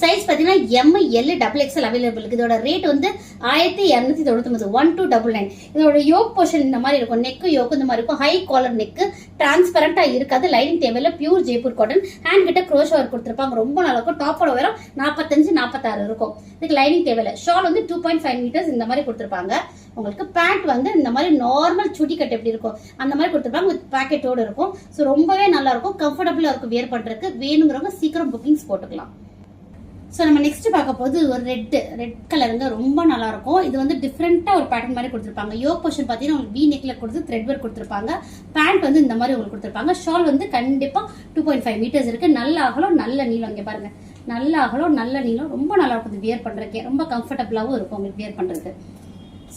Size பாத்தீங்கன்னா M L double XL available இருக்கு. இதோட ரேட் வந்து 1299 1299. இதோட யோக் போர்ஷன் இந்த மாதிரி இருக்கும். நெக்கு யோக் இந்த மாதிரி இருக்கும். ஹை காலர் நெக்கு, டிரான்ஸ்பரண்டா இருக்காது. லைனிங் தேவையில்ல. Pure Jaipur cotton. ஹேண்ட் கிட்ட க்ரோஷ் ஒர்க் கொடுத்துருப்பாங்க. ரொம்ப நல்லா இருக்கும். டாப்போட உயரம் 45 46 இருக்கும். இதுக்கு லைனிங் தேவையில்ல. ஷால் வந்து 2.5 மீட்டர்ஸ் இந்த மாதிரி கொடுத்துருப்பாங்க. உங்களுக்கு பேண்ட் வந்து இந்த மாதிரி நார்மல் சுடி கட் எப்படி இருக்கும் அந்த மாதிரி கொடுத்துருப்பாங்க. வித் பாக்கெட்டோட இருக்கும். ஸோ ரொம்பவே நல்லா இருக்கும். கம்ஃபர்டபுளா இருக்கும் வியர் பண்றதுக்கு. வேணுங்கிறவங்க சீக்கிரம் புக்கிங்ஸ் போட்டுக்கலாம். ஸோ நம்ம நெக்ஸ்ட் பார்க்க போது ஒரு ரெட் கலருங்க. ரொம்ப நல்லா இருக்கும். இது வந்து டிஃப்ரெண்டா ஒரு பேட்டர்ன் மாதிரி கொடுத்துருப்பாங்க. யோக் போர்ஷன் பார்த்தீங்கன்னா உங்களுக்கு வி நெக்ல கொடுத்து த்ரெட் ஒர்க் கொடுத்துருப்பாங்க. பேண்ட் வந்து இந்த மாதிரி உங்களுக்கு கொடுத்துருப்பாங்க. ஷால் வந்து கண்டிப்பா 2.5 மீட்டர்ஸ் இருக்கு. நல்ல அகலம் நல்ல நீளம். இங்க பாருங்க, நல்ல அகலம் நல்ல நீளம். ரொம்ப நல்லா இருக்கும் வியர் பண்றதுக்கு. ரொம்ப கம்ஃபர்டபுளாகவும் இருக்கும் உங்களுக்கு வியர் பண்றதுக்கு.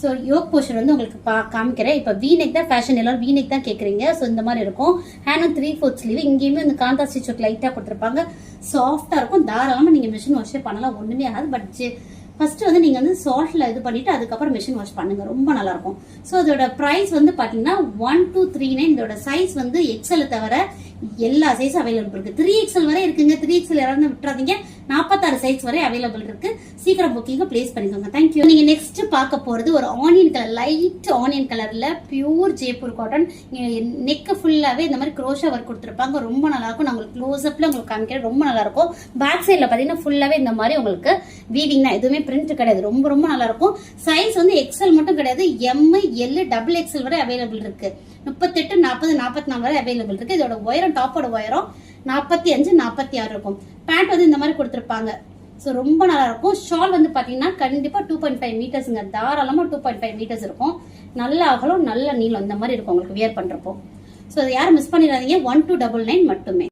ஸோ யோக் போர்ஷன் வந்து உங்களுக்கு காமிக்கிறேன். இப்போ வி நெக் தான் ஃபேஷன், எல்லாரும் வி நெக் தான் கேட்குறீங்க. ஸோ இந்த மாதிரி இருக்கும். Hand 3/4 sleeve. இங்கேயுமே இந்த காந்தா ஸ்டிச் ஒர்க் லைட்டாக கொடுத்துருப்பாங்க. சாஃப்டாக இருக்கும். தாராளமாக நீங்கள் மிஷின் வாஷே பண்ணலாம். ஒன்றுமே ஆகாது. பட் ஃபர்ஸ்ட் வந்து நீங்க வந்து சால்ட்ல இது பண்ணிட்டு அதுக்கப்புறம் மிஷின் வாஷ் பண்ணுங்க. ரொம்ப நல்லா இருக்கும். ஸோ இதோட பிரைஸ் வந்து பாத்தீங்கன்னா 1239. இதோட சைஸ் வந்து எக்ஸ்எல் தவிர எல்லா சைஸும் அவைலபிள் இருக்கு. 3XL வரை இருக்குங்க. 3XL யாராவது விட்டுறாதீங்க. 46 சைஸ் வரை அவைலபிள் இருக்கு. சீக்கிரம் புக்கிங்க பிளேஸ் பண்ணிக்கோங்க. தேங்க்யூ. நீங்க நெக்ஸ்ட் பார்க்க போறது ஒரு ஆனியன் கலர், லைட் ஆனியன் கலர்ல பியூர் ஜெய்ப்பூர் காட்டன். நெக் ஃபுல்லாவே இந்த மாதிரி க்ரோஷா ஒர்க் கொடுத்துருப்பாங்க. ரொம்ப நல்லா இருக்கும். நான் உங்களுக்கு க்ளோஸ் அப்ல உங்களுக்கு காமிக்கிறேன். ரொம்ப நல்லா இருக்கும். பேக் சைட்ல பாத்தீங்கன்னா ஃபுல்லாவே இந்த மாதிரி உங்களுக்கு வீவிங் தான். எதுவுமே பிரிண்ட் கிடையாது. ரொம்ப ரொம்ப நல்லா இருக்கும். சைஸ் வந்து எக்ஸ்எல் மட்டும் கிடையாது. எம் எல் டபுள் எக்ஸ்எல் வரை அவைலபிள் இருக்கு. 38 40 44 வரை அவைலபிள் இருக்கு. இதோட உயரம் டாப்போட உயரம் 45 46 இருக்கும். பேண்ட் வந்து இந்த மாதிரி கொடுத்துருப்பாங்க. ஸோ ரொம்ப நல்லா இருக்கும். ஷால் வந்து பாத்தீங்கன்னா கண்டிப்பா 2.5 மீட்டர்ஸ்ங்க. தாராளமா 2.5 மீட்டர்ஸ் இருக்கும். நல்ல அகலம் நல்ல நீளம் இந்த மாதிரி இருக்கும் உங்களுக்கு வியர் பண்றப்போ. ஸோ அதை யாரும் மிஸ் பண்ணிடாதீங்க. 1299 மட்டுமே.